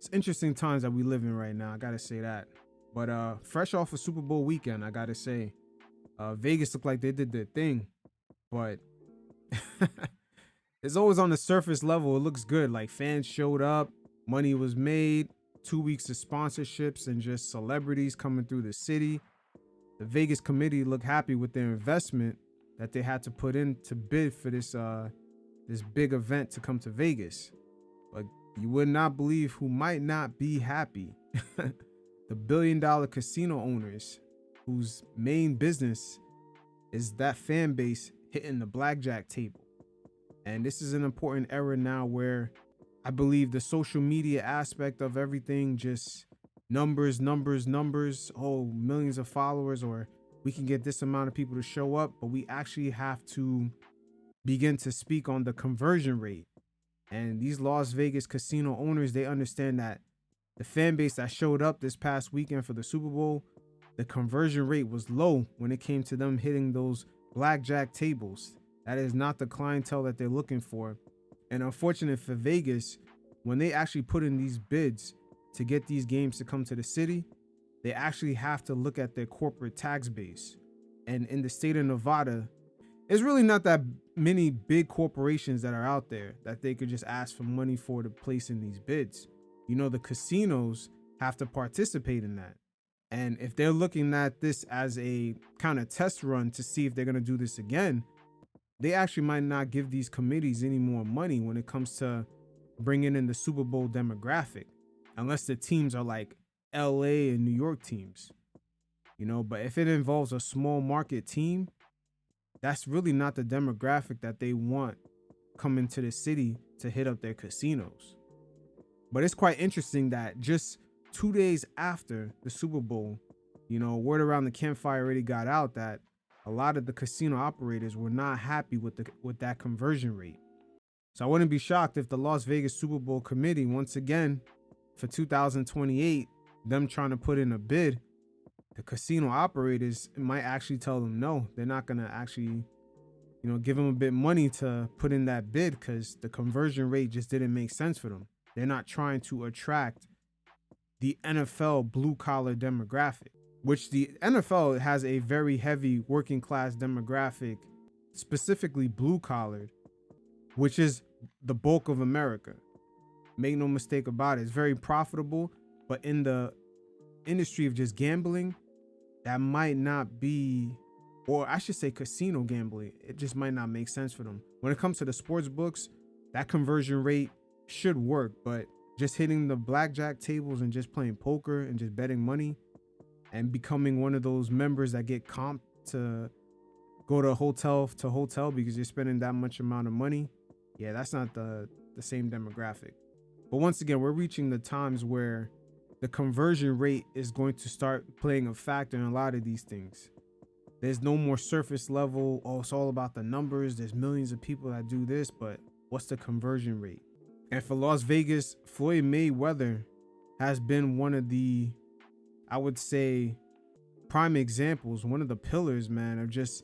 It's interesting times that we live in right now. I gotta say that. But fresh off of Super Bowl weekend, I gotta say, Vegas looked like they did their thing, but it's always on the surface level. It looks good. Like fans showed up, money was made, 2 weeks of sponsorships and just celebrities coming through the city. The Vegas committee looked happy with their investment that they had to put in to bid for this big event to come to Vegas. But you would not believe who might not be happy. The billion-dollar casino owners whose main business is that fan base hitting the blackjack table. And this is an important era now where I believe the social media aspect of everything, just numbers, oh, millions of followers, or we can get this amount of people to show up, but we actually have to begin to speak on the conversion rate. And these Las Vegas casino owners, they understand that the fan base that showed up this past weekend for the Super Bowl, the conversion rate was low when it came to them hitting those blackjack tables. That is not the clientele that they're looking for. And unfortunate for Vegas, when they actually put in these bids to get these games to come to the city, they actually have to look at their corporate tax base. And in the state of Nevada, it's really not that many big corporations that are out there that they could just ask for money for to place in these bids. You know, the casinos have to participate in that. And if they're looking at this as a kind of test run to see if they're going to do this again, they actually might not give these committees any more money when it comes to bringing in the Super Bowl demographic, unless the teams are like LA and New York teams, you know. But if it involves a small market team, that's really not the demographic that they want coming to the city to hit up their casinos. But it's quite interesting that just 2 days after the Super Bowl, you know, word around the campfire already got out that a lot of the casino operators were not happy with that conversion rate. So I wouldn't be shocked if the Las Vegas Super Bowl committee, once again, for 2028, them trying to put in a bid, the casino operators might actually tell them no. They're not going to actually, you know, give them a bit money to put in that bid because the conversion rate just didn't make sense for them. They're not trying to attract the NFL blue collar demographic, which the NFL has a very heavy working class demographic, specifically blue collared, which is the bulk of America. Make no mistake about it. It's very profitable, but in the industry of just gambling, that might not be, or I should say casino gambling, it just might not make sense for them. When it comes to the sports books, that conversion rate should work, but just hitting the blackjack tables and just playing poker and just betting money and becoming one of those members that get comped to go to hotel because you're spending that much amount of money, yeah, that's not the same demographic. But once again, we're reaching the times where the conversion rate is going to start playing a factor in a lot of these things. There's no more surface level, oh, it's all about the numbers, there's millions of people that do this, but what's the conversion rate? And for Las Vegas, Floyd Mayweather has been one of the, I would say, prime examples, one of the pillars, man, of just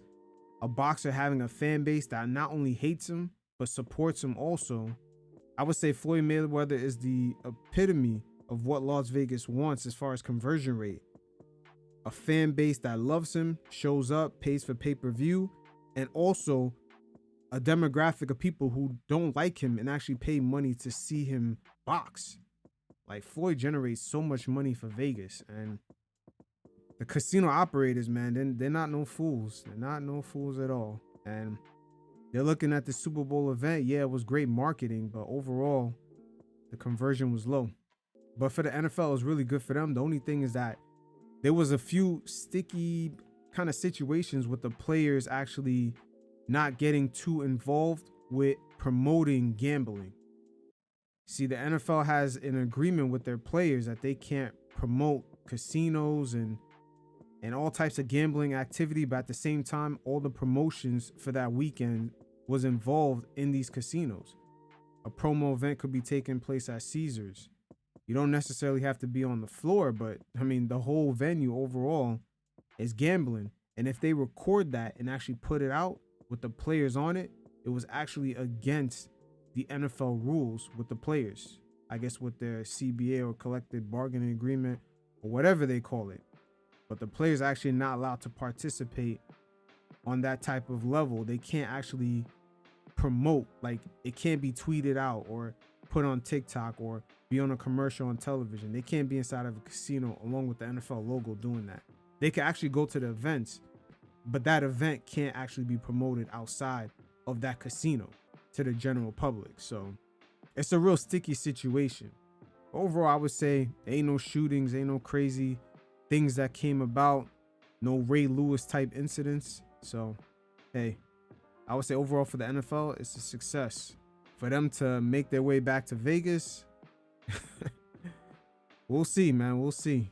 a boxer having a fan base that not only hates him, but supports him also. I would say Floyd Mayweather is the epitome of what Las Vegas wants as far as conversion rate. A fan base that loves him, shows up, pays for pay-per-view, and also a demographic of people who don't like him and actually pay money to see him box. Like, Floyd generates so much money for Vegas, and the casino operators, man, they're not no fools. They're not no fools at all. And they're looking at the Super Bowl event. Yeah, it was great marketing, but overall, the conversion was low. But for the NFL, it was really good for them. The only thing is that there was a few sticky kind of situations with the players actually not getting too involved with promoting gambling. See, the NFL has an agreement with their players that they can't promote casinos and all types of gambling activity, but at the same time, all the promotions for that weekend was involved in these casinos. A promo event could be taking place at Caesars. You don't necessarily have to be on the floor, but I mean, the whole venue overall is gambling. And if they record that and actually put it out with the players on it, it was actually against the NFL rules with the players. I guess with their CBA or collective bargaining agreement or whatever they call it. But the players are actually not allowed to participate on that type of level. They can't actually promote, like it can't be tweeted out or put on TikTok or be on a commercial on television. They can't be inside of a casino along with the NFL logo doing that. They can actually go to the events, but that event can't actually be promoted outside of that casino to the general public. So it's a real sticky situation. Overall, I would say ain't no shootings, ain't no crazy things that came about, no Ray Lewis type incidents. So, hey, I would say overall for the NFL, it's a success. For them to make their way back to Vegas, we'll see, man. We'll see.